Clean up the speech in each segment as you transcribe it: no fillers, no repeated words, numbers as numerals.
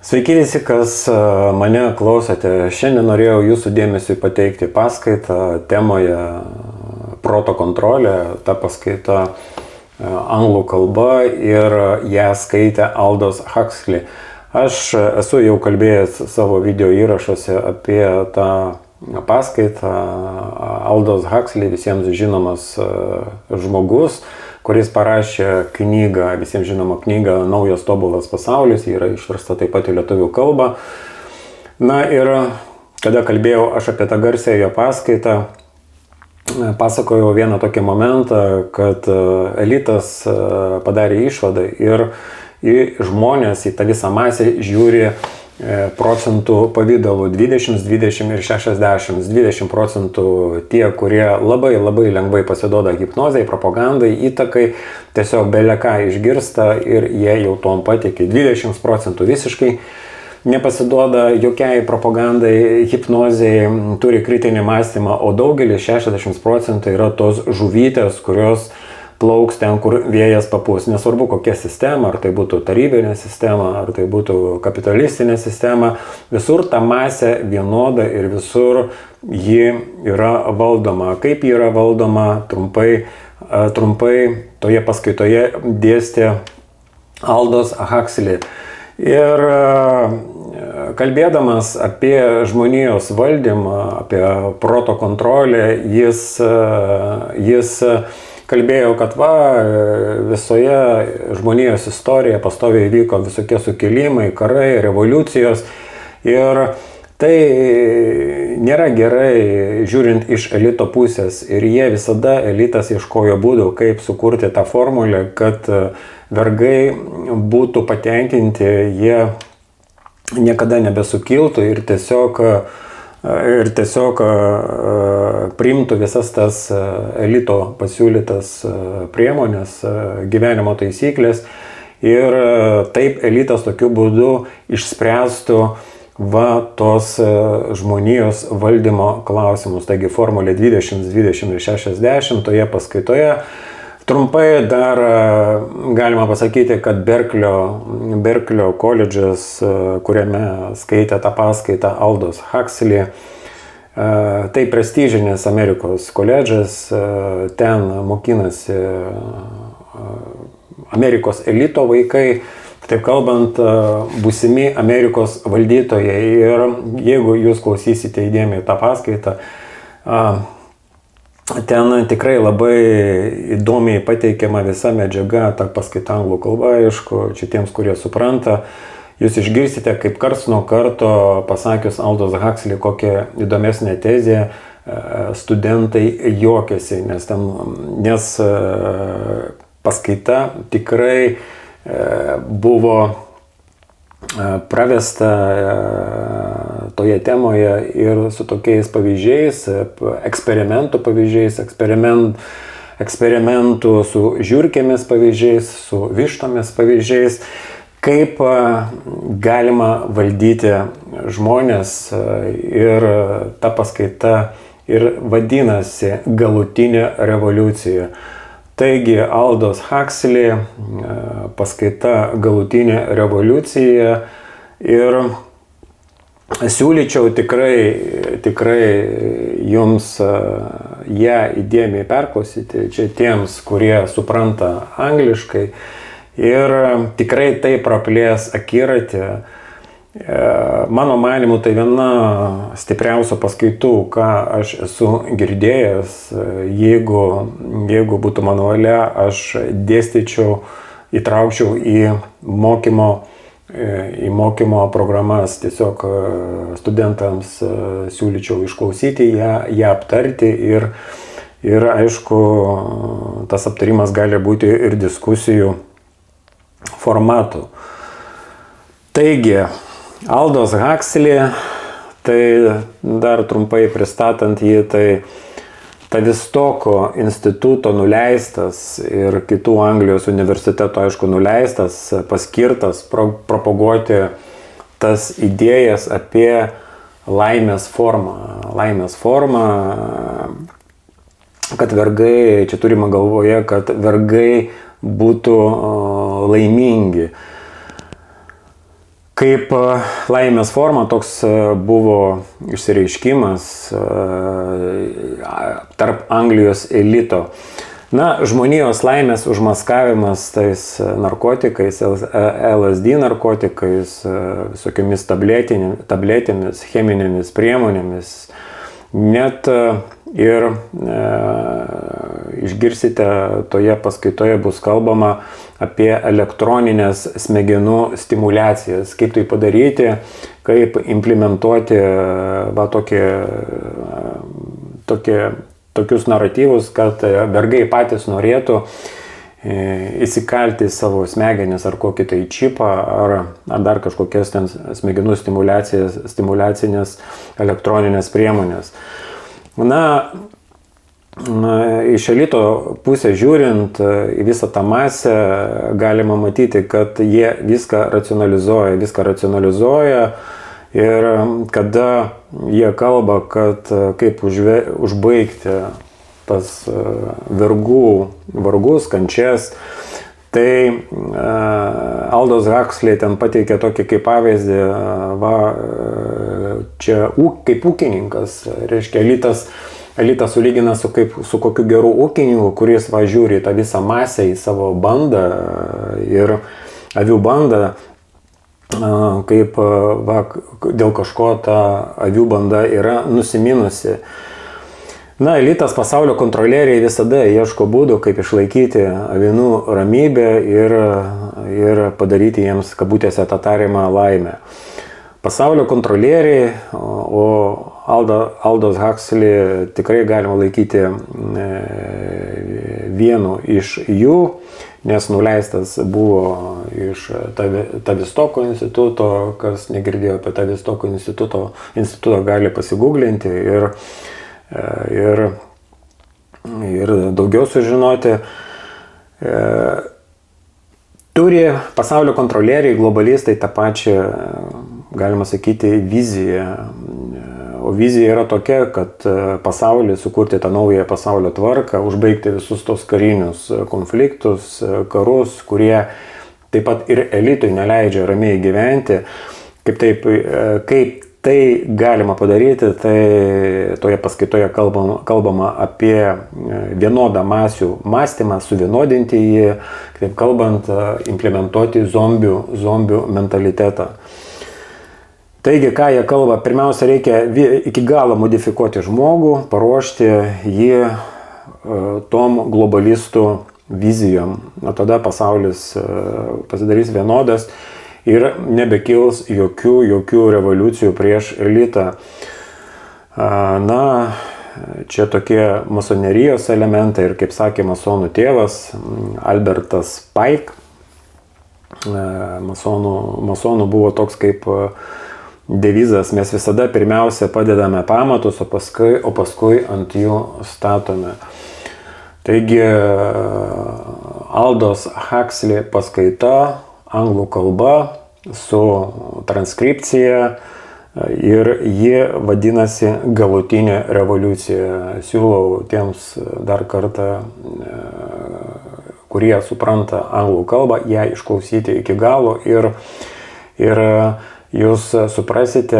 Sveiki visi, kas mane klausote. Šiandien norėjau jūsų dėmesį pateikti paskaitą temoje proto kontrolė. Ta paskaita anglų kalba ir ją skaitė Aldous Huxley. Aš esu jau kalbėjęs savo video įrašuose apie tą paskaitą. Aldous Huxley, visiems žinomas žmogus, kuris parašė knygą, visiems žinoma knygą Naujas tobulas pasaulis, yra išversta taip pat į lietuvių kalbą. Na ir kada kalbėjau aš apie tą garsiąją paskaitą, pasakojau vieną tokį momentą, kad elitas padarė išvadą ir į žmonės, į tą visą masę žiūri procentų pavydalų 20, 20 ir 60. 20% tie, kurie labai lengvai pasiduoda hipnozei, propagandai, įtakai, tiesiog beleką išgirsta ir jie jau tom patikė. 20% visiškai nepasiduoda jokiai propagandai, hipnozei, turi kritinį mąstymą, o daugelis 60% yra tos žuvytės, kurios plauks ten, kur vėjas papūs. Nesvarbu kokia sistema, ar tai būtų tarybinė sistema, ar tai būtų kapitalistinė sistema, visur ta masė vienoda ir visur ji yra valdoma. Kaip ji yra valdoma, trumpai toje paskaitoje dėstė Aldous Huxley. Ir kalbėdamas apie žmonijos valdymą, apie proto kontrolę, jis kalbėjau, kad visoje žmonijos istorijoje pastoviai vyko visokie sukilimai, karai, revoliucijos ir tai nėra gerai žiūrint iš elito pusės ir visada elitas ieškojo būdų, kaip sukurti tą formulę, kad vergai būtų patenkinti, jie niekada nebesukiltų ir tiesiog priimtų visas tas elito pasiūlytas priemonės, gyvenimo taisyklės ir taip elitas tokiu būdu išspręstų tos žmonijos valdymo klausimus. Taigi formulė 20, 20 ir 60 toje paskaitoje. Trumpai dar galima pasakyti, kad Berklio koledžas, kuriame skaitė tą paskaitą Aldous Huxley, tai prestižinis Amerikos koledžas, ten mokinasi Amerikos elito vaikai, taip kalbant, būsimi Amerikos valdytojai. Ir jeigu jūs klausysite įdėmiai tą paskaitą, ten tikrai labai įdomiai pateikiama visa medžiaga, ta paskaita anglų kalba, aišku, čia tiems, kurie supranta. Jūs išgirsite, kaip karts nuo karto pasakius Aldous Huxley kokią įdomesnę tezę, studentai juokiasi, nes paskaita tikrai buvo pravesta toje temoje ir su tokiais pavyzdžiais, eksperimentų pavyzdžiais, eksperimentų su žiurkėmis pavyzdžiais, su vištomis pavyzdžiais, kaip galima valdyti žmonės ir ta paskaita ir vadinasi galutinė revoliucija. Taigi Aldous Huxley paskaita galutinė revoliucija ir siūlyčiau tikrai jums ją įdėmiai perklausyti, čia tiems, kurie supranta angliškai ir tikrai tai praplės akiratį. Mano manymu, tai viena stipriausių paskaitų, ką aš esu girdėjęs. Jeigu būtų mano valia, aš dėstyčiau, įtraukčiau į mokymo programas, tiesiog studentams siūlyčiau išklausyti ją aptarti ir aišku, tas aptarimas gali būti ir diskusijų formatų. Taigi, Aldous Huxley, tai dar trumpai pristatant jį, tai Tavistoko instituto nuleistas ir kitų Anglijos universitetų, aišku, nuleistas, paskirtas propaguoti tas idėjas apie laimės formą. Laimės formą, kad vergai, čia turime galvoje, kad vergai būtų laimingi. kaip laimės forma, toks buvo išsireiškimas tarp Anglijos elito. Na, žmonijos laimės užmaskavimas tais narkotikais, LSD narkotikais, visokiamis tabletėmis, cheminėmis, priemonėmis. Net ir išgirsite, toje paskaitoje bus kalbama apie elektroninės smegenų stimuliacijas, kaip tai padaryti, kaip implementuoti tokius naratyvus, kad vergai patys norėtų įsikalti savo smegenis ar kokį tai čipą, ar dar kažkokias ten smegenų stimuliacinės elektroninės priemonės. Na, iš elito pusės žiūrint į visą tą masę, galima matyti, kad jie viską racionalizuoja ir kada jie kalba, kad kaip užbaigti tas vargus, kančias, tai Aldous Huxley ten pateikė tokį kaip pavyzdį, čia kaip ūkininkas, reiškia elitas sulygina su kokiu geru ūkininku, kuris žiūri tą visą masę į savo bandą ir avių bandą, kaip dėl kažko ta avių banda yra nusiminusi. Na, elitas pasaulio kontrolieriai visada ieško būdų, kaip išlaikyti avinų ramybę ir padaryti jiems, kabutėse, tą tariamą laimę. Pasaulio kontrolieriai, o Aldous Huxley tikrai galima laikyti vienu iš jų, nes nuleistas buvo iš Tavistoko instituto, kas negirdėjo apie Tavistoko instituto gali pasigūglinti ir daugiau sužinoti. Turi pasaulio kontrolieriai, globalistai tą pačią, galima sakyti, viziją. O vizija yra tokia, kad pasaulį, sukurti tą naują pasaulio tvarką, užbaigti visus tos karinius konfliktus, karus, kurie taip pat ir elitui neleidžia ramiai gyventi. Kaip tai galima padaryti, tai toje paskaitoje kalbama apie vienodą masių mąstymą, suvienodinti jį, kaip kalbant, implementuoti zombių mentalitetą. Taigi, ką jie kalba, pirmiausia, reikia iki galo modifikuoti žmogų, paruošti jį tom globalistų vizijom. O tada pasaulis pasidarys vienodas ir nebekils jokių revoliucijų prieš elitą. Na, čia tokie masonerijos elementai ir, kaip sakė masonų tėvas, Albertas Paik. Masonų buvo toks kaip devizas, mes visada pirmiausia padedame pamatus, o paskui ant jų statome. Taigi, Aldous Huxley paskaita anglų kalba su transkripcija ir ji vadinasi Galutinė revoliucija. Siūlau tiems dar kartą, kurie supranta anglų kalbą, ją išklausyti iki galo ir jūs suprasite,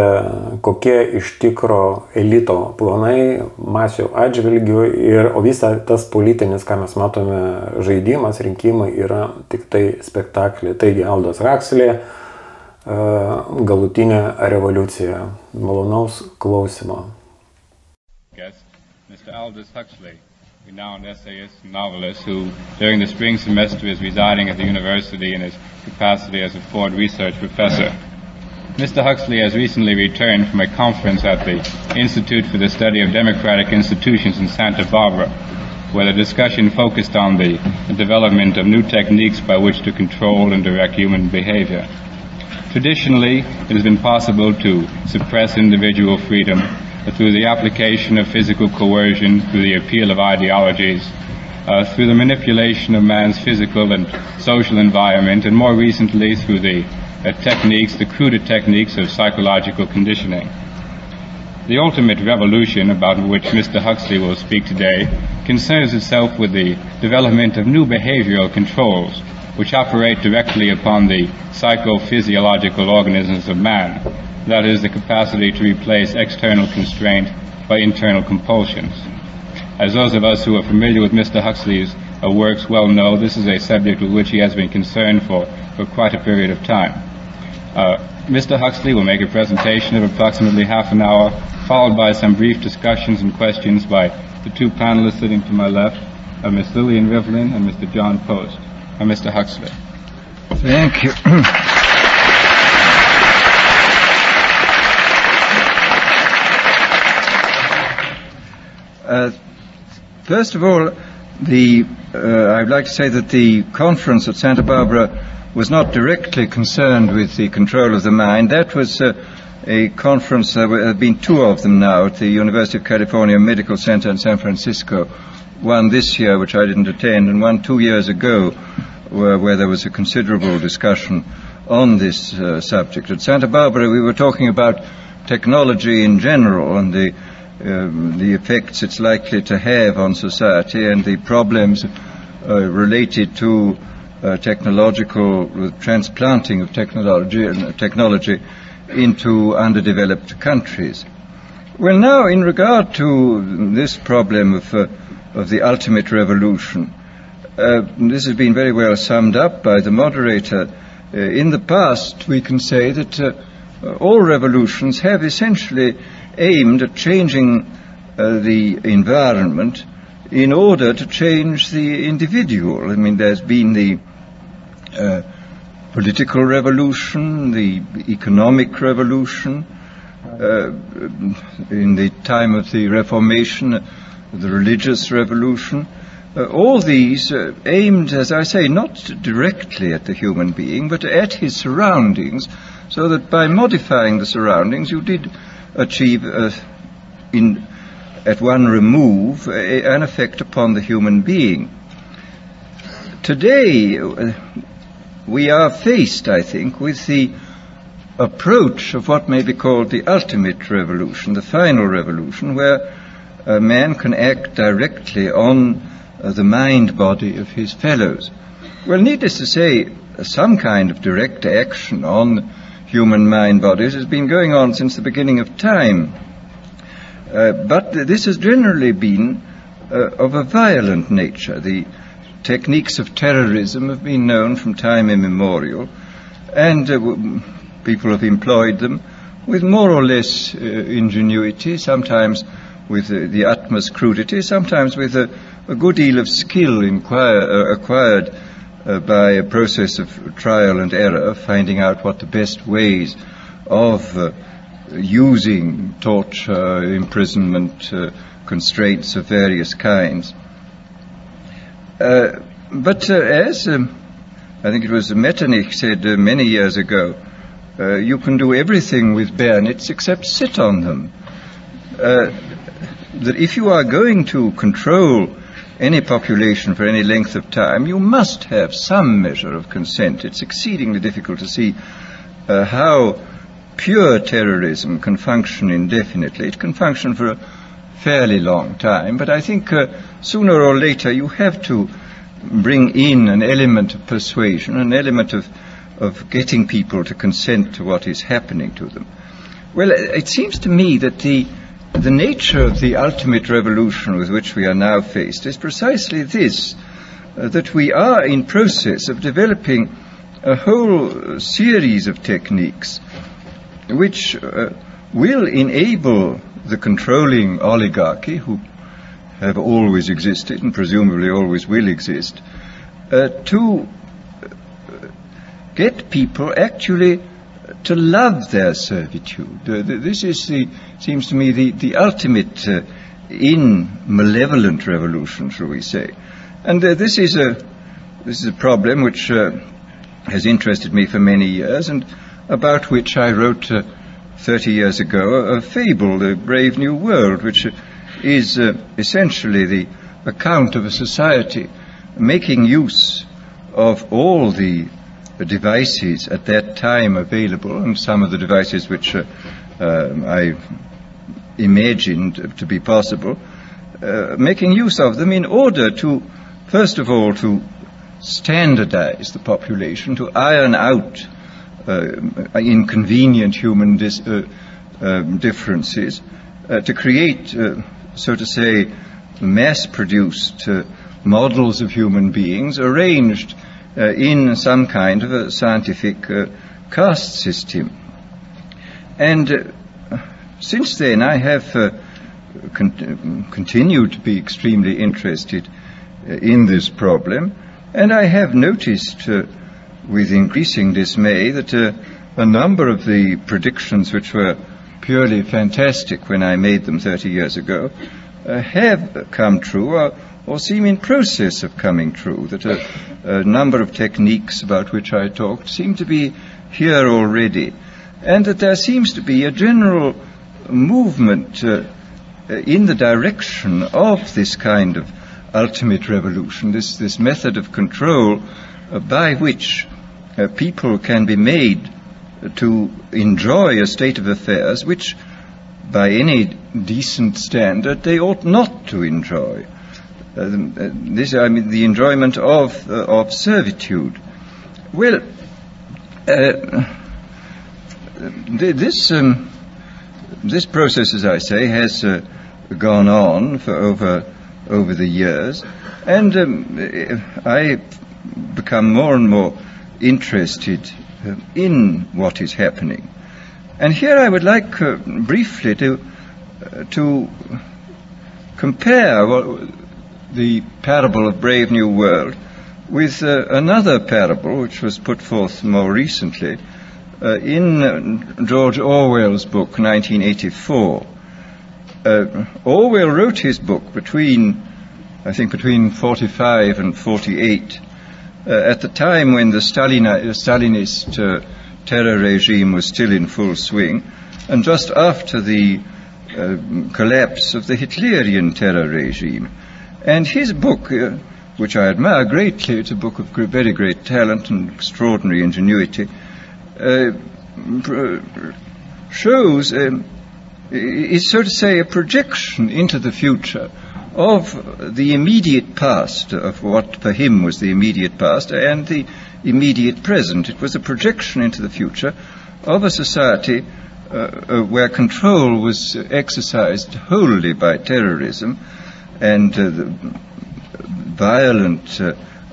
kokie iš tikro elito planai masių atžvilgių, o visa tas politinis, ką mes matome, žaidimas, rinkimai yra tik tai spektaklį. Taigi, Aldous Huxley, Galutinė revoliucija. Malonaus klausimo. Mr. Aldous Huxley, renowned essayist and novelist who, during the spring semester, is residing at the university in his capacity as a Ford Research Professor. Mr. Huxley has recently returned from a conference at the Institute for the Study of Democratic Institutions in Santa Barbara, where the discussion focused on the development of new techniques by which to control and direct human behavior. Traditionally, it has been possible to suppress individual freedom through the application of physical coercion, through the appeal of ideologies, through the manipulation of man's physical and social environment, and more recently through the cruder techniques of psychological conditioning. The ultimate revolution about which Mr. Huxley will speak today concerns itself with the development of new behavioral controls which operate directly upon the psychophysiological organisms of man, that is, the capacity to replace external constraint by internal compulsions. As those of us who are familiar with Mr. Huxley's works well know, this is a subject with which he has been concerned for quite a period of time. Mr. Huxley will make a presentation of approximately half an hour, followed by some brief discussions and questions by the two panelists sitting to my left, Miss Lillian Rivlin and Mr. John Post. Mr. Huxley. Thank you. First of all, I'd like to say that the conference at Santa Barbara was not directly concerned with the control of the mind. That was a conference, there have been two of them now, at the University of California Medical Center in San Francisco. One this year, which I didn't attend, and one 2 years ago, where there was a considerable discussion on this subject. At Santa Barbara, we were talking about technology in general and the effects it's likely to have on society and the problems related to technological transplanting of technology into underdeveloped countries. Well, now, in regard to this problem of the ultimate revolution, this has been very well summed up by the moderator. In the past, we can say that all revolutions have essentially aimed at changing the environment in order to change the individual. I mean, there's been the political revolution, the economic revolution, in the time of the Reformation, the religious revolution. All these aimed, as I say, not directly at the human being, but at his surroundings, so that by modifying the surroundings you did achieve, at one remove, an effect upon the human being. Today, we are faced, I think, with the approach of what may be called the ultimate revolution, the final revolution, where a man can act directly on the mind-body of his fellows. Well, needless to say, some kind of direct action on human mind bodies has been going on since the beginning of time. But this has generally been of a violent nature. The techniques of terrorism have been known from time immemorial, and people have employed them with more or less ingenuity, sometimes with the utmost crudity, sometimes with a good deal of skill acquired by a process of trial and error, finding out what the best ways of using torture, imprisonment, constraints of various kinds. But as I think it was Metternich said many years ago, you can do everything with bayonets except sit on them. That if you are going to control any population for any length of time, you must have some measure of consent. It's exceedingly difficult to see how pure terrorism can function indefinitely. It can function for a fairly long time, but I think sooner or later you have to bring in an element of persuasion, an element of getting people to consent to what is happening to them. Well, it seems to me that the nature of the ultimate revolution with which we are now faced is precisely this, that we are in process of developing a whole series of techniques which will enable the controlling oligarchy, who have always existed and presumably always will exist, to get people actually to love their servitude. This is seems to me the ultimate in malevolent revolution, shall we say. And this is a problem which has interested me for many years, and about which I wrote 30 years ago a fable, The Brave New World, which is essentially the account of a society making use of all the devices at that time available, and some of the devices which I imagined to be possible, making use of them in order to, first of all, to standardize the population, to iron out inconvenient human differences, to create, so to say, mass-produced models of human beings arranged in some kind of a scientific caste system. And since then I have continued to be extremely interested in this problem, and I have noticed with increasing dismay that a number of the predictions which were purely fantastic when I made them 30 years ago have come true or seem in process of coming true, that a number of techniques about which I talked seem to be here already, and that there seems to be a general movement in the direction of this kind of ultimate revolution, this method of control by which people can be made to enjoy a state of affairs which, by any decent standard, they ought not to enjoy. This, I mean, the enjoyment of servitude. Well, this process, as I say, has gone on for over the years, and I become more and more interested in what is happening. And here I would like briefly to compare the parable of Brave New World with another parable which was put forth more recently in George Orwell's book 1984. Orwell wrote his book between 45 and 48, at the time when the Stalinist terror regime was still in full swing, and just after the collapse of the Hitlerian terror regime. And his book, which I admire greatly, it's a book of very great talent and extraordinary ingenuity, shows, is so to say a projection into the future of the immediate past, of what for him was the immediate past and the immediate present. It was a projection into the future of a society where control was exercised wholly by terrorism and violent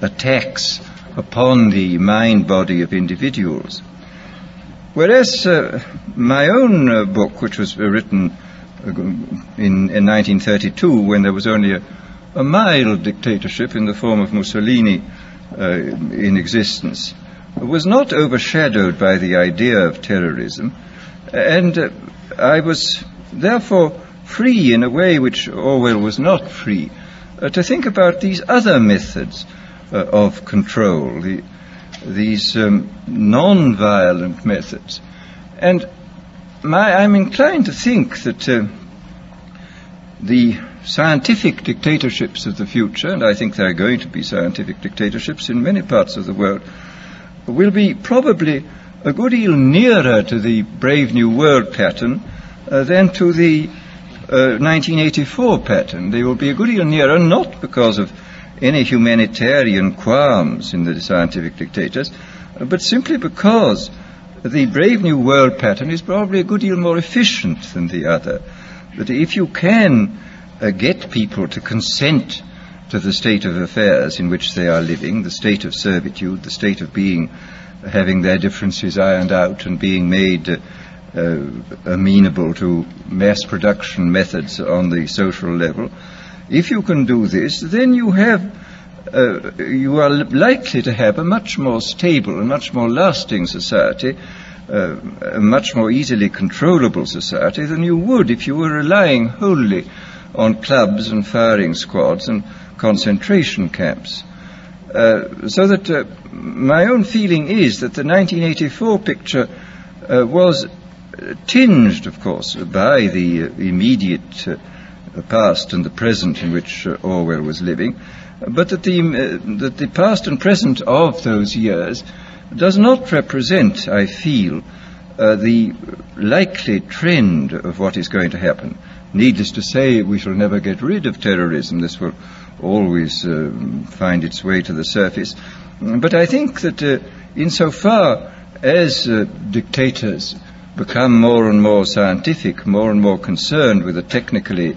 attacks upon the mind-body of individuals. Whereas my own book, which was written in 1932, when there was only a mild dictatorship in the form of Mussolini in existence, was not overshadowed by the idea of terrorism, and I was therefore free in a way which Orwell was not free, to think about these other methods of control, these non-violent methods. And I'm inclined to think that the scientific dictatorships of the future, and I think there are going to be scientific dictatorships in many parts of the world, will be probably a good deal nearer to the Brave New World pattern than to the 1984 pattern. They will be a good deal nearer, not because of any humanitarian qualms in the scientific dictators, but simply because the Brave New World pattern is probably a good deal more efficient than the other. That if you can get people to consent to the state of affairs in which they are living, the state of servitude, the state of having their differences ironed out and being made amenable to mass production methods on the social level, if you can do this, then you are likely to have a much more stable and much more lasting society, a much more easily controllable society than you would if you were relying wholly on clubs and firing squads and concentration camps. So that my own feeling is that the 1984 picture was tinged, of course, by the immediate past and the present in which Orwell was living, but that the past and present of those years does not represent, I feel, the likely trend of what is going to happen. Needless to say, we shall never get rid of terrorism. This will always find its way to the surface. But I think that insofar as dictators become more and more scientific, more and more concerned with a technically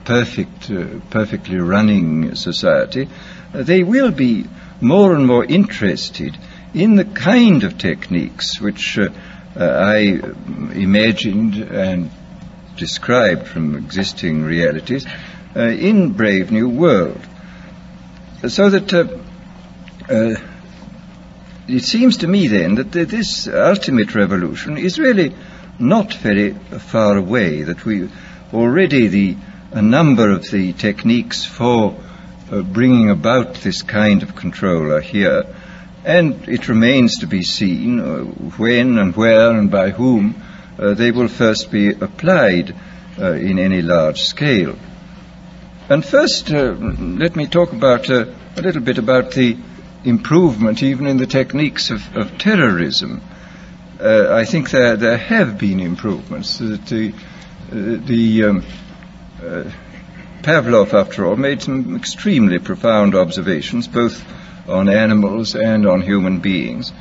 perfectly running society, they will be more and more interested in the kind of techniques which I imagined and described from existing realities in Brave New World. So that it seems to me then that this ultimate revolution is really not very far away, that we already a number of the techniques for bringing about this kind of control are here, and it remains to be seen when and where and by whom they will first be applied in any large scale. And first, let me talk about a little bit about the improvement even in the techniques of terrorism. I think there have been improvements. Pavlov, after all, made some extremely profound observations, both on animals and on human beings.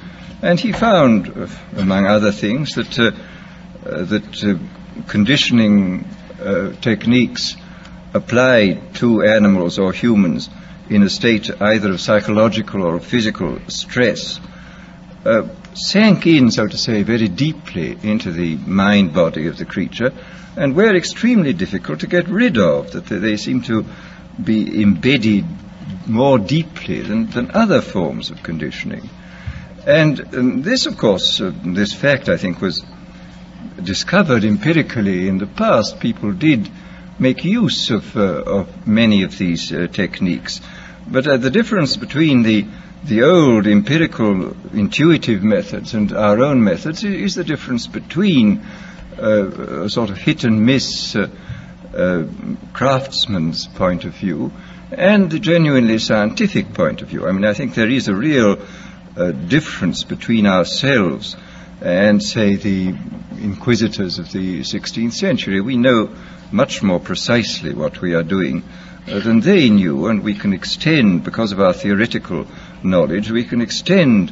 And he found, among other things, that conditioning techniques applied to animals or humans in a state either of psychological or physical stress sank in, so to say, very deeply into the mind body of the creature, and were extremely difficult to get rid of, that they seem to be embedded more deeply than other forms of conditioning. And this, of course, this fact, I think, was discovered empirically in the past. People did make use of many of these techniques. But the difference between the old empirical intuitive methods and our own methods is the difference between a sort of hit and miss craftsman's point of view and the genuinely scientific point of view. I mean, I think there is a real difference between ourselves and, say, the inquisitors of the 16th century. We know much more precisely what we are doing than they knew, and we can extend, because of our theoretical knowledge, we can extend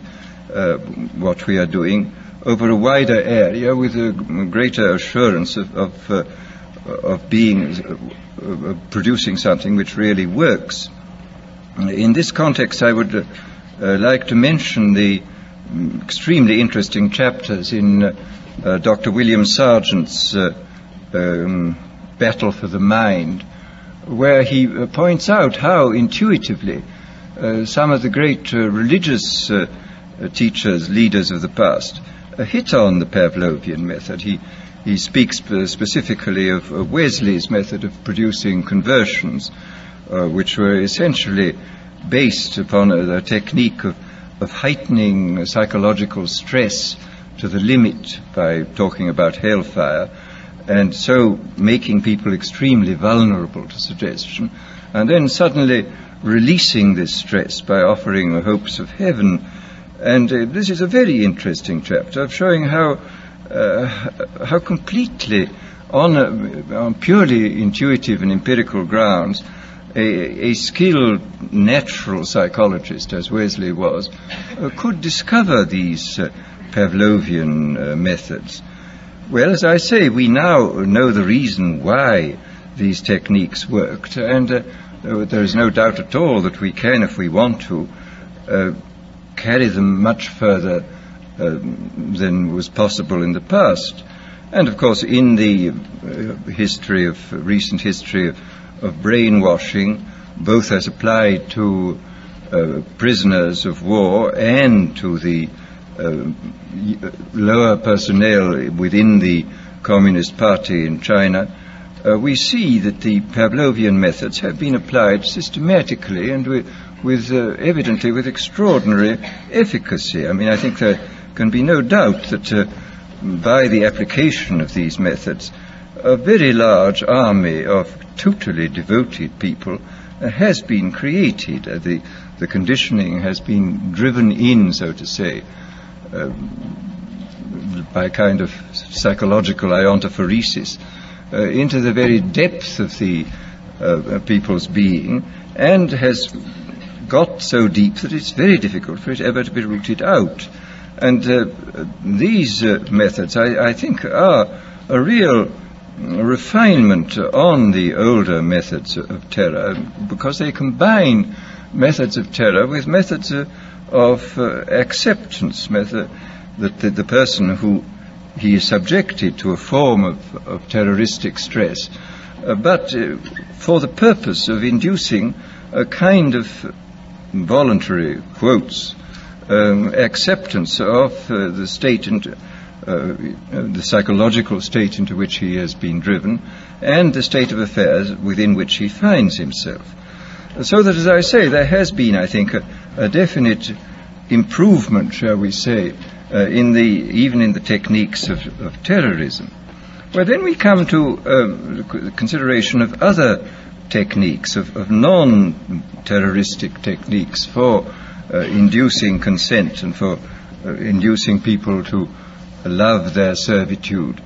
what we are doing over a wider area with a greater assurance of producing something which really works. In this context, I would like to mention the extremely interesting chapters in Dr. William Sargent's Battle for the Mind, where he points out how intuitively some of the great religious teachers, leaders of the past, hit on the Pavlovian method. He speaks specifically of Wesley's method of producing conversions, which were essentially based upon a technique of heightening psychological stress to the limit by talking about hellfire, and so making people extremely vulnerable to suggestion, and then suddenly releasing this stress by offering hopes of heaven. And this is a very interesting chapter of showing how completely, on purely intuitive and empirical grounds, a skilled natural psychologist, as Wesley was, could discover these Pavlovian methods. Well, as I say, we now know the reason why these techniques worked, and there is no doubt at all that we can, if we want to, carry them much further than was possible in the past. And of course, in the recent history of brainwashing, both as applied to prisoners of war and to the lower personnel within the Communist Party in China, we see that the Pavlovian methods have been applied systematically and evidently with extraordinary efficacy. I mean, I think there can be no doubt that by the application of these methods, a very large army of totally devoted people has been created. The conditioning has been driven in, so to say, by kind of psychological iontophoresis into the very depth of the people's being, and has got so deep that it's very difficult for it ever to be rooted out. And these methods, I think, are a real refinement on the older methods of terror, because they combine methods of terror with methods of acceptance, that the person who he is subjected to a form of terroristic stress, but for the purpose of inducing a kind of voluntary, quotes, acceptance of the state and the psychological state into which he has been driven, and the state of affairs within which he finds himself. So that, as I say, there has been, I think, a definite improvement, shall we say, even in the techniques of terrorism. Well, then we come to the consideration of other techniques, of non-terroristic techniques for inducing consent and for inducing people to love their servitude.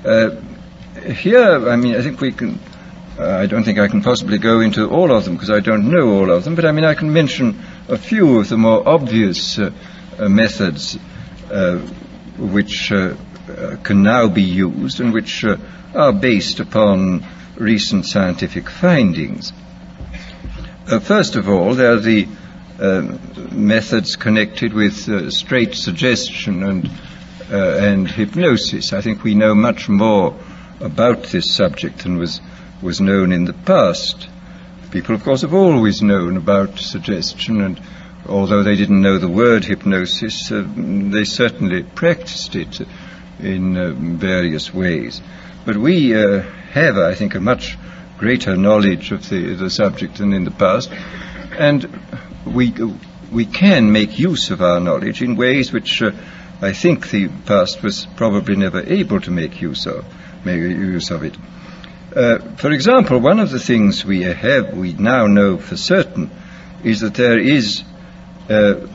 Here, I mean, I think we can, I don't think I can possibly go into all of them because I don't know all of them, but I mean, I can mention a few of the more obvious methods which can now be used and which are based upon recent scientific findings. First of all, there are the methods connected with straight suggestion and hypnosis. I think we know much more about this subject than was known in the past. People, of course, have always known about suggestion, and although they didn't know the word hypnosis, they certainly practiced it in various ways. But we have, I think, a much greater knowledge of the subject than in the past, and we can make use of our knowledge in ways which I think the past was probably never able to make use of it. For example, one of the things we now know for certain is that there is, of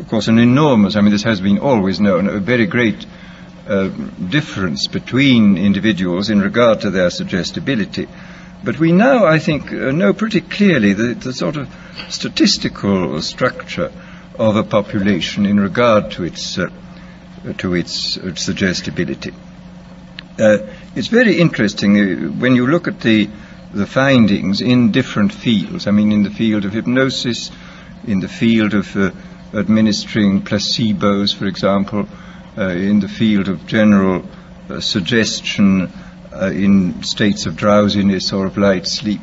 course, an enormous, I mean, this has been always known, a very great difference between individuals in regard to their suggestibility. But we now, I think, know pretty clearly the sort of statistical structure of a population in regard to its suggestibility. It's very interesting when you look at the findings in different fields. I mean, in the field of hypnosis, in the field of administering placebos, for example, in the field of general suggestion in states of drowsiness or of light sleep,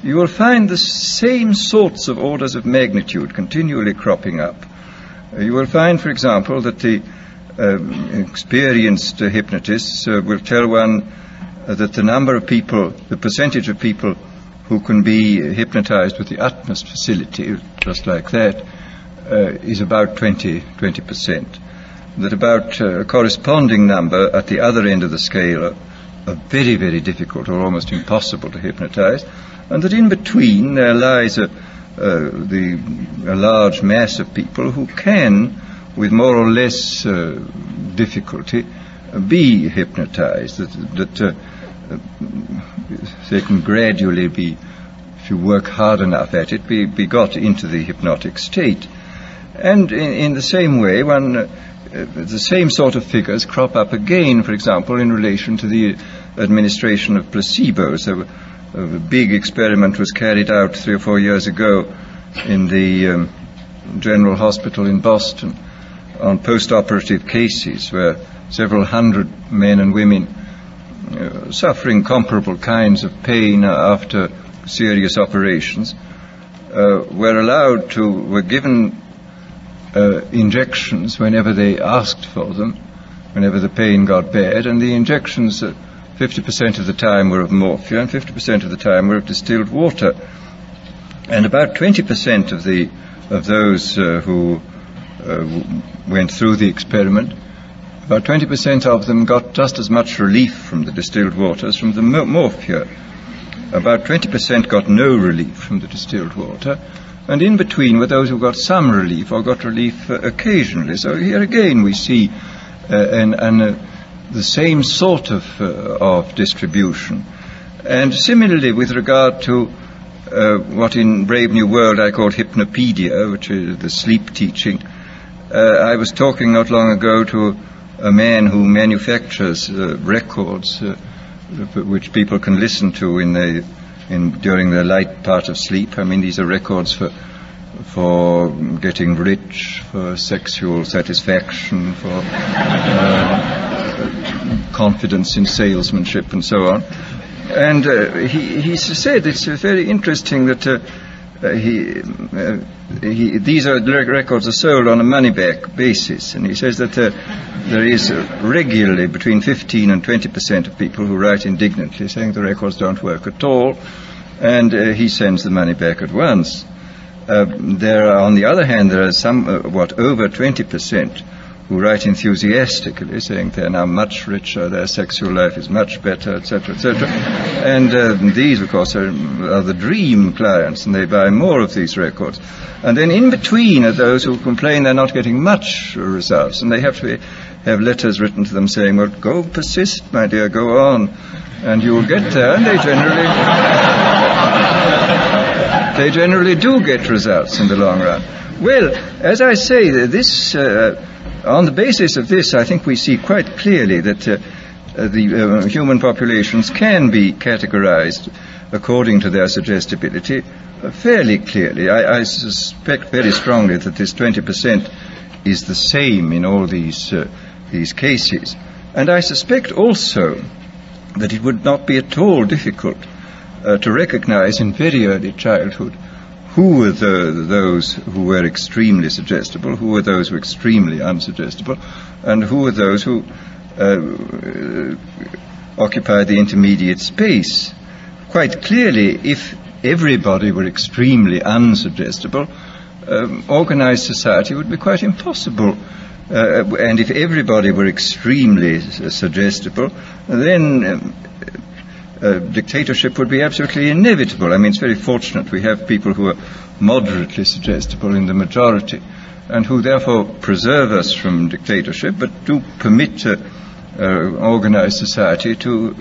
you will find the same sorts of orders of magnitude continually cropping up. You will find, for example, that the experienced hypnotists will tell one that the number of people, the percentage of people who can be hypnotized with the utmost facility, just like that, is about 20%. That about a corresponding number at the other end of the scale are very, very difficult or almost impossible to hypnotize, and that in between there lies a large mass of people who can, with more or less difficulty, be hypnotized, that they can gradually be, if you work hard enough at it, be got into the hypnotic state. And in the same way, the same sort of figures crop up again, for example, in relation to the administration of placebos. A big experiment was carried out 3 or 4 years ago in the General Hospital in Boston on post-operative cases where several hundred men and women suffering comparable kinds of pain after serious operations were given injections whenever they asked for them, whenever the pain got bad, and the injections 50% of the time were of morphia and 50% of the time were of distilled water. And about 20% of those who went through the experiment, about 20% of them got just as much relief from the distilled water as from the morphia. About 20% got no relief from the distilled water, and in between were those who got some relief or got relief occasionally. So here again we see the same sort of distribution. And similarly with regard to what in Brave New World I call hypnopedia, which is the sleep teaching. I was talking not long ago to a man who manufactures records which people can listen to during the light part of sleep. I mean, these are records for getting rich, for sexual satisfaction, for confidence in salesmanship, and so on. And he said it's very interesting that these records are sold on a money-back basis, and he says that there is regularly between 15 and 20% of people who write indignantly saying the records don't work at all, and he sends the money back at once. On the other hand, there are some, over 20% who write enthusiastically, saying they're now much richer, their sexual life is much better, etc., etc. And these, of course, are the dream clients, and they buy more of these records. And then in between are those who complain they're not getting much results, and they have to have letters written to them saying, well, go persist, my dear, go on, and you'll get there. And they generally do get results in the long run. Well, as I say, this... on the basis of this, I think we see quite clearly that the human populations can be categorized according to their suggestibility fairly clearly. I suspect very strongly that this 20% is the same in all these cases. And I suspect also that it would not be at all difficult to recognize in very early childhood who were those who were extremely suggestible, who were those who were extremely unsuggestible, and who were those who occupied the intermediate space. Quite clearly, if everybody were extremely unsuggestible, organized society would be quite impossible. And if everybody were extremely suggestible, then dictatorship would be absolutely inevitable. I mean, it's very fortunate we have people who are moderately suggestible in the majority, and who therefore preserve us from dictatorship, but do permit organized society to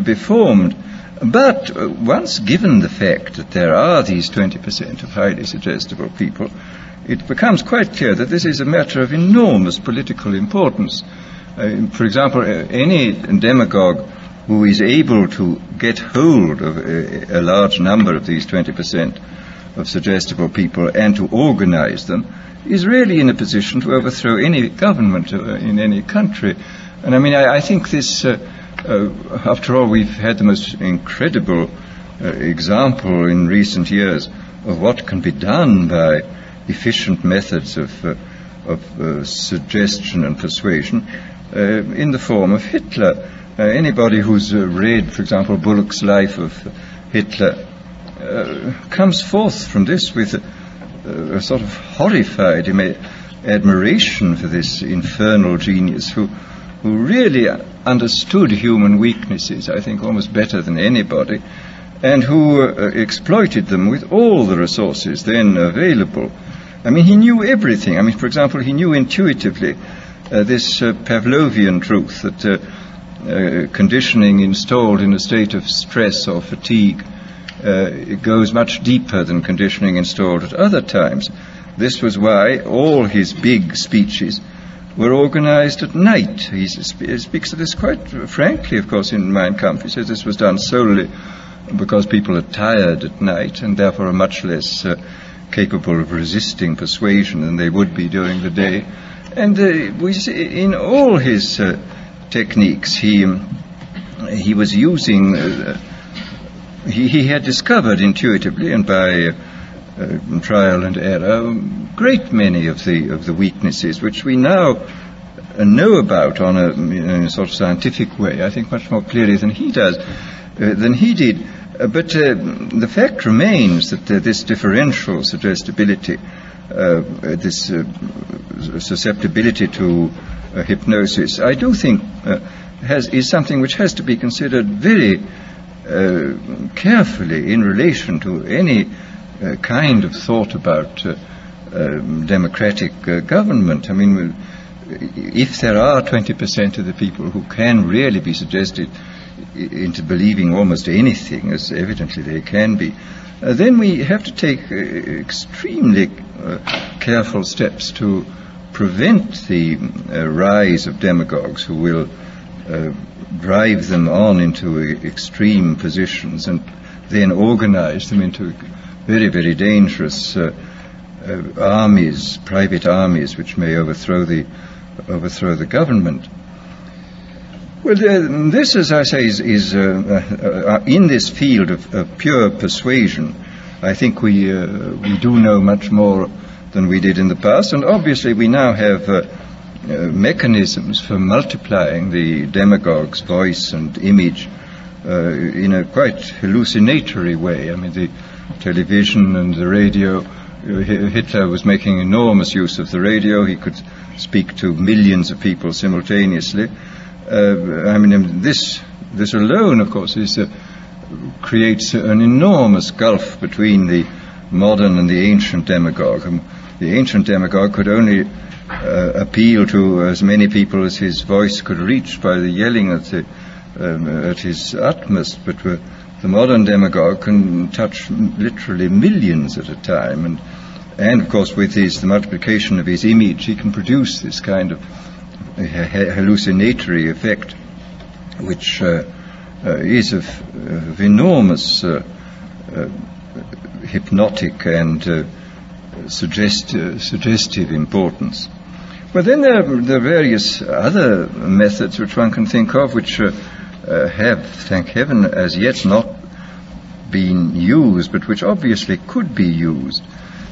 be formed. But once given the fact that there are these 20% of highly suggestible people, it becomes quite clear that this is a matter of enormous political importance. For example, any demagogue who is able to get hold of a large number of these 20% of suggestible people and to organize them is really in a position to overthrow any government in any country. And I mean, I think this, after all, we've had the most incredible example in recent years of what can be done by efficient methods of suggestion and persuasion in the form of Hitler. Anybody who's read, for example, Bullock's Life of Hitler comes forth from this with a sort of horrified admiration for this infernal genius who really understood human weaknesses, I think, almost better than anybody, and who exploited them with all the resources then available. I mean, he knew everything. I mean, for example, he knew intuitively this Pavlovian truth that conditioning installed in a state of stress or fatigue it goes much deeper than conditioning installed at other times. This was why all his big speeches were organized at night. He speaks of this quite frankly, of course, in Mein Kampf. He says this was done solely because people are tired at night and therefore are much less capable of resisting persuasion than they would be during the day. And we see in all his techniques, he was using, he had discovered intuitively and by trial and error great many of the weaknesses which we now know about in a sort of scientific way, I think much more clearly than he did. But the fact remains that this differential suggestibility, this susceptibility to hypnosis, I do think is something which has to be considered very carefully in relation to any kind of thought about democratic government. I mean, if there are 20% of the people who can really be suggested into believing almost anything, as evidently they can be, then we have to take extremely careful steps to prevent the rise of demagogues who will drive them on into extreme positions and then organize them into very, very dangerous armies, private armies, which may overthrow the government. Well, this, as I say, is in this field of pure persuasion. I think we do know much more than we did in the past, and obviously we now have mechanisms for multiplying the demagogue's voice and image in a quite hallucinatory way. I mean, the television and the radio. Hitler was making enormous use of the radio. He could speak to millions of people simultaneously. I mean, this alone, of course, creates an enormous gulf between the modern and the ancient demagogue. The ancient demagogue could only appeal to as many people as his voice could reach by the yelling at his utmost, but the modern demagogue can touch literally millions at a time, and of course with the multiplication of his image he can produce this kind of hallucinatory effect, which is of enormous hypnotic and suggestive importance. But then there are various other methods which one can think of, which have, thank heaven, as yet not been used, but which obviously could be used.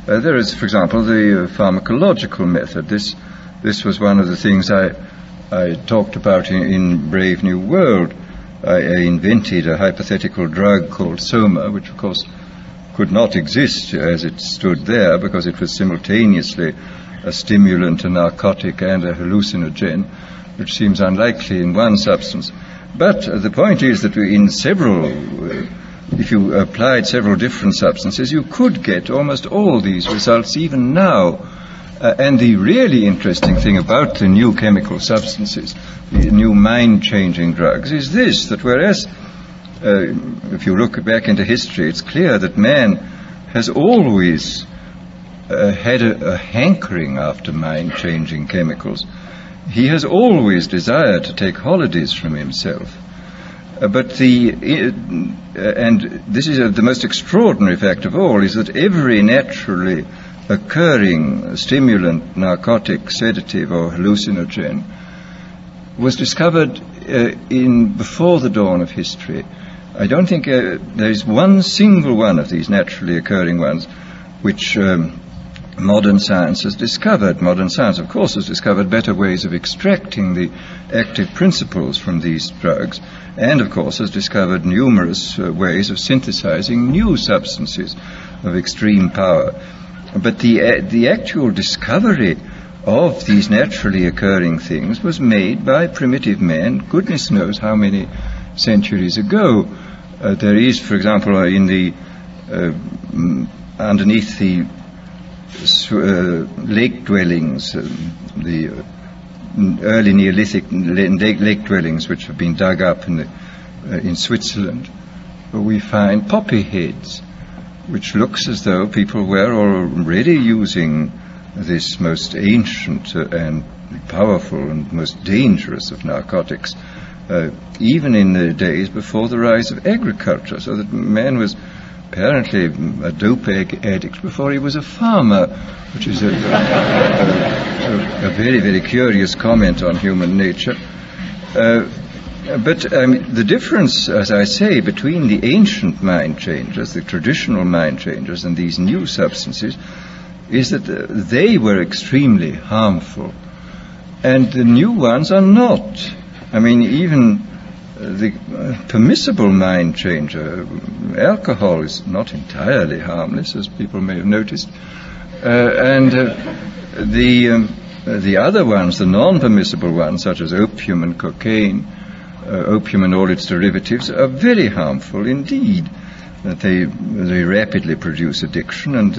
There is, for example, the pharmacological method. This was one of the things I talked about in Brave New World. I invented a hypothetical drug called soma, which of course could not exist as it stood there, because it was simultaneously a stimulant, a narcotic, and a hallucinogen, which seems unlikely in one substance. But the point is that if you applied several different substances, you could get almost all these results even now. And the really interesting thing about the new chemical substances, the new mind-changing drugs, is this, that whereas if you look back into history, it's clear that man has always had a hankering after mind-changing chemicals. He has always desired to take holidays from himself. But and this is the most extraordinary fact of all, is that every naturally occurring stimulant, narcotic, sedative, or hallucinogen was discovered before the dawn of history. I don't think there is one single one of these naturally occurring ones which modern science has discovered. Modern science, of course, has discovered better ways of extracting the active principles from these drugs, and, of course, has discovered numerous ways of synthesizing new substances of extreme power. But the actual discovery of these naturally occurring things was made by primitive man, goodness knows how many centuries ago. There is, for example, underneath the lake dwellings, the early Neolithic lake dwellings which have been dug up in Switzerland, we find poppy heads, which looks as though people were already using this most ancient and powerful and most dangerous of narcotics, even in the days before the rise of agriculture, so that man was apparently a dope addict before he was a farmer, which is a very, very curious comment on human nature. But the difference, as I say, between the ancient mind changers, the traditional mind changers, and these new substances is that they were extremely harmful, and the new ones are not. I mean, even the permissible mind changer, alcohol, is not entirely harmless, as people may have noticed, and the other ones, the non-permissible ones, such as opium and cocaine, opium and all its derivatives, are very harmful indeed. That they rapidly produce addiction, and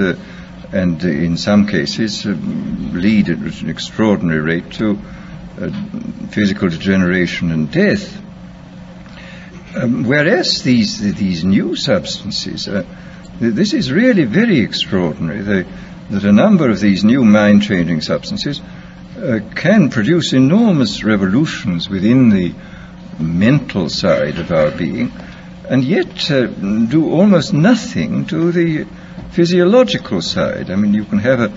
in some cases lead at an extraordinary rate to physical degeneration and death. Whereas these new substances, this is really very extraordinary, that a number of these new mind-changing substances can produce enormous revolutions within the mental side of our being, and yet do almost nothing to the physiological side. I mean, you can have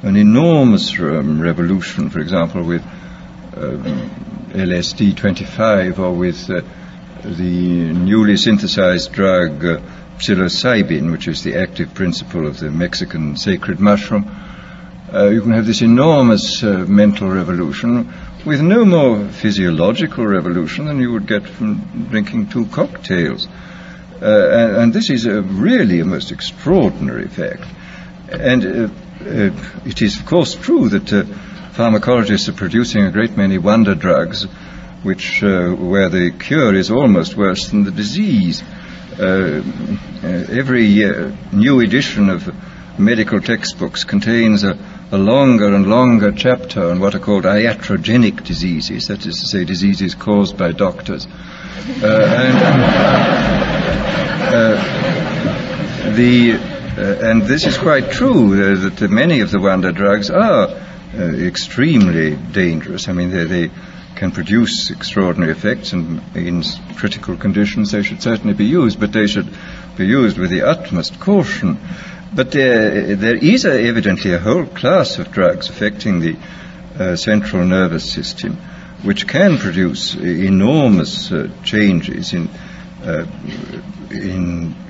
an enormous revolution, for example, with LSD-25 or with the newly synthesized drug psilocybin, which is the active principle of the Mexican sacred mushroom. You can have this enormous mental revolution with no more physiological revolution than you would get from drinking 2 cocktails. And this is really a most extraordinary fact. And it is, of course, true that pharmacologists are producing a great many wonder drugs, which where the cure is almost worse than the disease. Every new edition of medical textbooks contains a longer and longer chapter on what are called iatrogenic diseases, that is to say, diseases caused by doctors. And this is quite true, that many of the wonder drugs are extremely dangerous. I mean, they can produce extraordinary effects, and in critical conditions they should certainly be used, but they should be used with the utmost caution. But there is evidently a whole class of drugs affecting the central nervous system, which can produce enormous changes in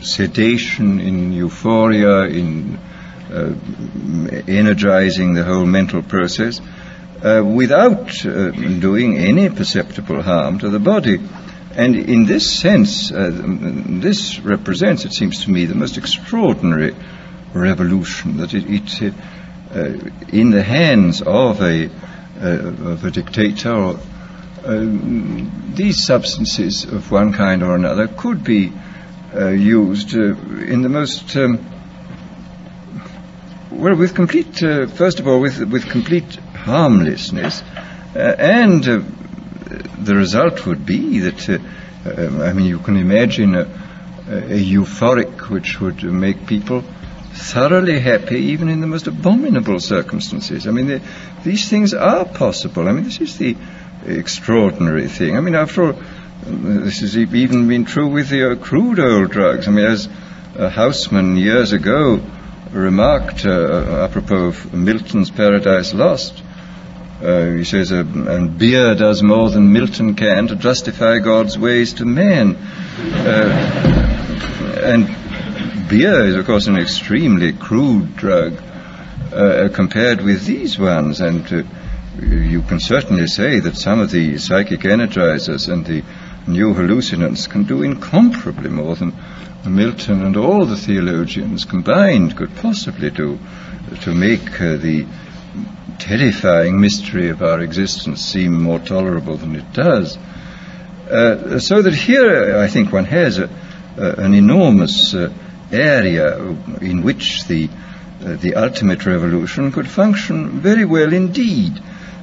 sedation, in euphoria, in energizing the whole mental process, without doing any perceptible harm to the body. And in this sense, this represents, it seems to me, the most extraordinary revolution, that it in the hands of a dictator, these substances of one kind or another could be used in the most with complete, first of all, with complete harmlessness, and the result would be that I mean, you can imagine a euphoric which would make people thoroughly happy even in the most abominable circumstances. I mean, these things are possible. I mean, this is the extraordinary thing. I mean, after all, this has even been true with the crude oil drugs. I mean, as Haussmann years ago remarked apropos of Milton's Paradise Lost, he says, and beer does more than Milton can to justify God's ways to man. And beer is, of course, an extremely crude drug compared with these ones, and you can certainly say that some of the psychic energizers and the new hallucinants can do incomparably more than Milton and all the theologians combined could possibly do to make the terrifying mystery of our existence seem more tolerable than it does. So that here, I think, one has an enormous area in which the ultimate revolution could function very well indeed.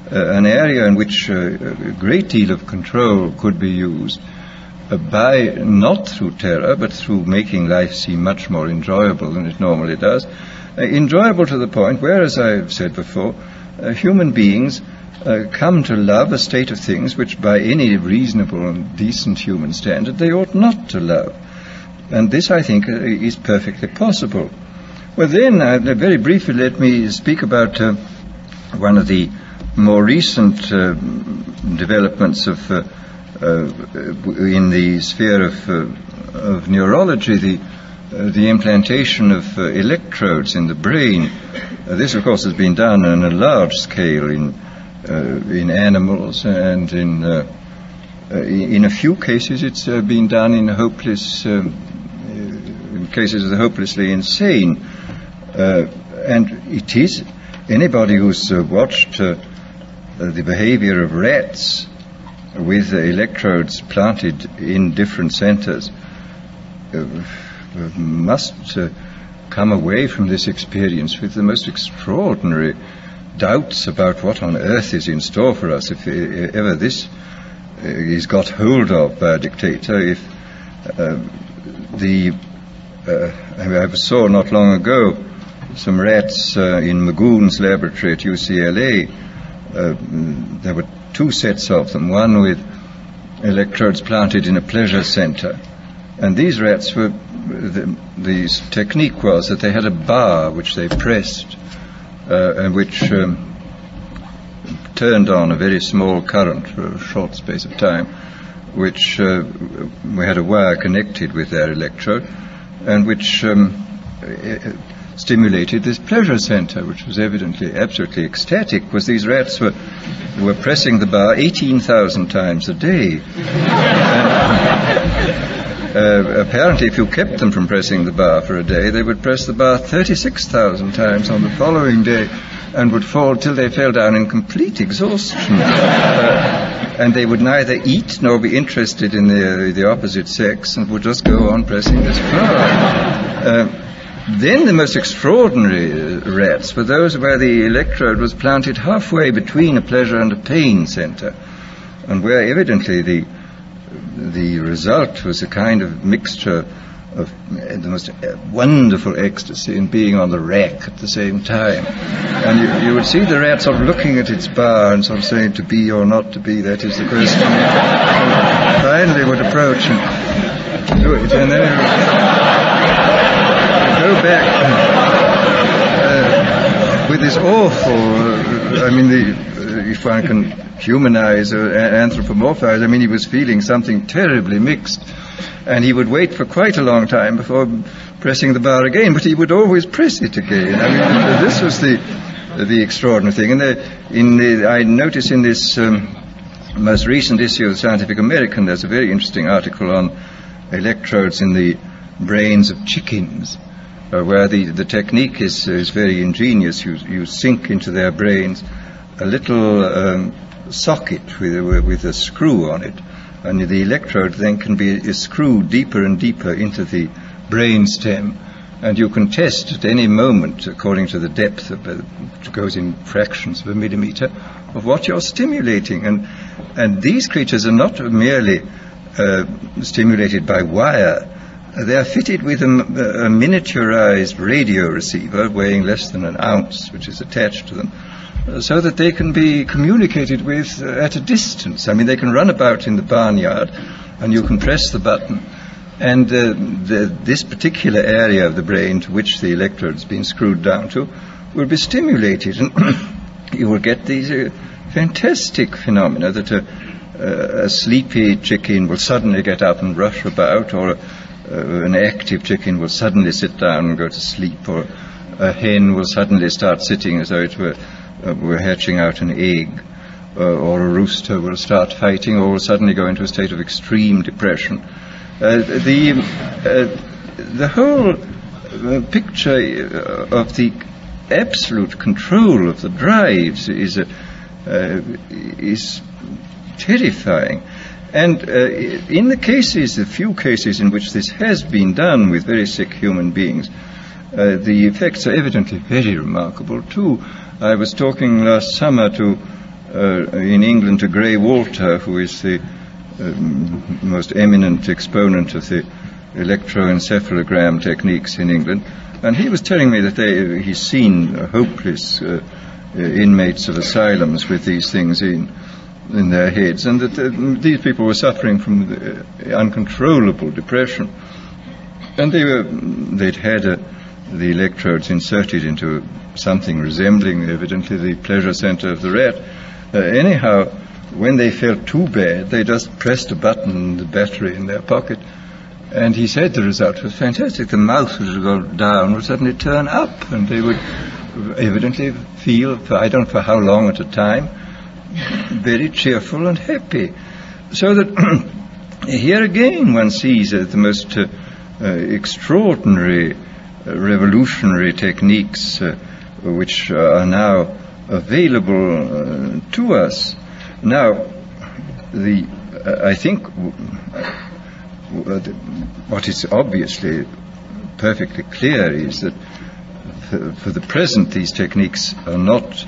An area in which a great deal of control could be used by, not through terror, but through making life seem much more enjoyable than it normally does. Enjoyable to the point where, as I've said before, human beings come to love a state of things which by any reasonable and decent human standard they ought not to love. And this, I think, is perfectly possible. Well, then, very briefly, let me speak about one of the more recent developments of in the sphere of neurology, the implantation of electrodes in the brain. This, of course, has been done on a large scale in animals, and in a few cases it's been done in in cases of the hopelessly insane. And it is, anybody who's watched the behavior of rats with electrodes planted in different centers must come away from this experience with the most extraordinary doubts about what on earth is in store for us if ever this is got hold of by a dictator, if I saw not long ago some rats in Magoon's laboratory at UCLA. There were 2 sets of them, one with electrodes planted in a pleasure center. And these rats were, the technique was that they had a bar which they pressed and which turned on a very small current for a short space of time, which we had a wire connected with their electrode, and which stimulated this pleasure center, which was evidently absolutely ecstatic, because these rats were pressing the bar 18,000 times a day. Apparently, if you kept them from pressing the bar for a day, they would press the bar 36,000 times on the following day, and would fall till they fell down in complete exhaustion. And they would neither eat nor be interested in the opposite sex, and would just go on pressing this bar. Then the most extraordinary rats were those where the electrode was planted halfway between a pleasure and a pain center, and where evidently the result was a kind of mixture of the most wonderful ecstasy in being on the rack at the same time. And you would see the rat sort of looking at its bar and sort of saying, to be or not to be, that is the question. Finally would approach and do it, and then go back with this awful, if one can humanize or anthropomorphize, he was feeling something terribly mixed. And he would wait for quite a long time before pressing the bar again, but he would always press it again. This was the extraordinary thing. And I noticed in this most recent issue of Scientific American, there's a very interesting article on electrodes in the brains of chickens, where the technique is very ingenious. You sink into their brains a little socket with a screw on it, and the electrode then can be screwed deeper and deeper into the brain stem, and you can test at any moment, according to the depth which goes in fractions of a millimeter, of what you're stimulating. And these creatures are not merely stimulated by wire. They are fitted with a miniaturized radio receiver weighing less than an ounce, which is attached to them, so that they can be communicated with at a distance. They can run about in the barnyard, and you can press the button, and this particular area of the brain to which the electrode has been screwed down to will be stimulated, and you will get these fantastic phenomena that a sleepy chicken will suddenly get up and rush about, or an active chicken will suddenly sit down and go to sleep, or a hen will suddenly start sitting as though it were hatching out an egg, or a rooster will start fighting, or will suddenly go into a state of extreme depression. The whole picture of the absolute control of the drives is terrifying. And in the few cases in which this has been done with very sick human beings, the effects are evidently very remarkable too. I was talking last summer in England to Gray Walter, who is the most eminent exponent of the electroencephalogram techniques in England, and he was telling me that he's seen hopeless inmates of asylums with these things in their heads, and that these people were suffering from uncontrollable depression, and they'd had the electrodes inserted into something resembling evidently the pleasure center of the rat. Anyhow, when they felt too bad, they just pressed a button on the battery in their pocket, and he said the result was fantastic. The mouth would go down, would suddenly turn up, and they would evidently feel, for how long at a time, very cheerful and happy. So that here again one sees the most extraordinary revolutionary techniques which are now available to us. Now, I think what is obviously perfectly clear is that for the present these techniques are not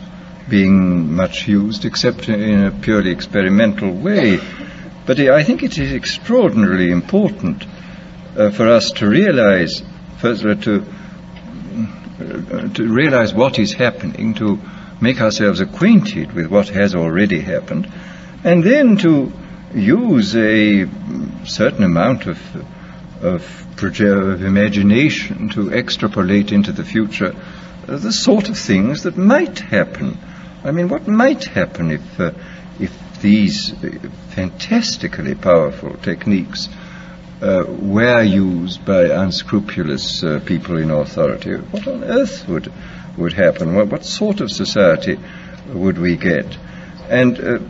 being much used except in a purely experimental way. But I think it is extraordinarily important for us to realize, first to realize what is happening, to make ourselves acquainted with what has already happened, and then to use a certain amount of imagination to extrapolate into the future the sort of things that might happen. I mean, what might happen if these fantastically powerful techniques were used by unscrupulous people in authority? What on earth would happen? What sort of society would we get? And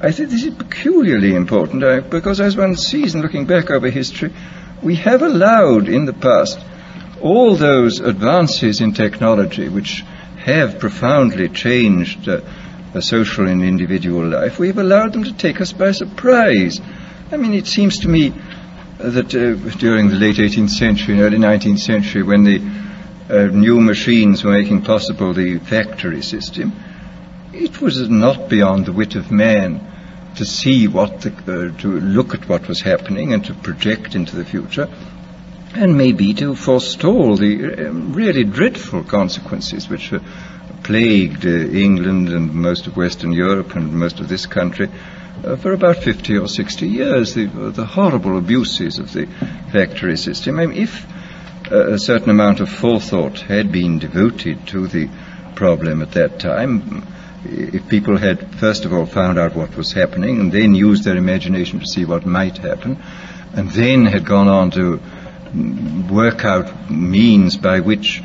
I think this is peculiarly important because, as one sees in looking back over history, we have allowed in the past all those advances in technology which have profoundly changed social and individual life. We've allowed them to take us by surprise. I mean, it seems to me that during the late 18th century and early 19th century, when the new machines were making possible the factory system, it was not beyond the wit of man to see to look at what was happening and to project into the future, and maybe to forestall the really dreadful consequences which plagued England and most of Western Europe and most of this country for about 50 or 60 years, the horrible abuses of the factory system. I mean, if a certain amount of forethought had been devoted to the problem at that time, if people had first of all found out what was happening and then used their imagination to see what might happen, and then had gone on to work out means by which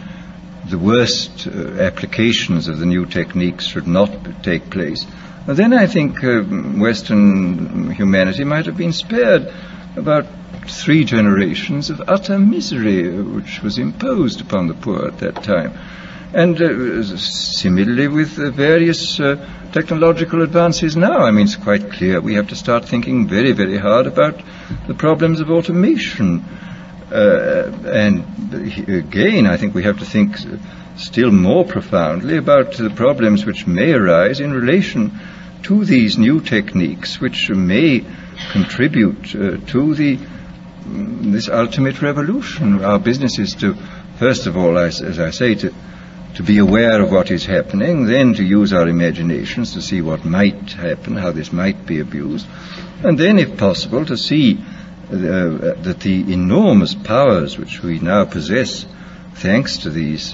the worst applications of the new techniques should not take place, then I think Western humanity might have been spared about 3 generations of utter misery which was imposed upon the poor at that time. And similarly with various technological advances now. I mean, it's quite clear we have to start thinking very, very hard about the problems of automation. And again, I think we have to think still more profoundly about the problems which may arise in relation to these new techniques, which may contribute to this ultimate revolution. Our business is to, first of all, as I say, to be aware of what is happening, then to use our imaginations to see what might happen, how this might be abused, and then, if possible, to see that the enormous powers which we now possess, thanks to these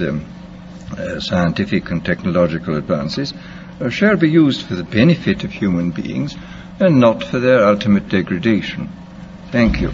scientific and technological advances, shall be used for the benefit of human beings and not for their ultimate degradation. Thank you.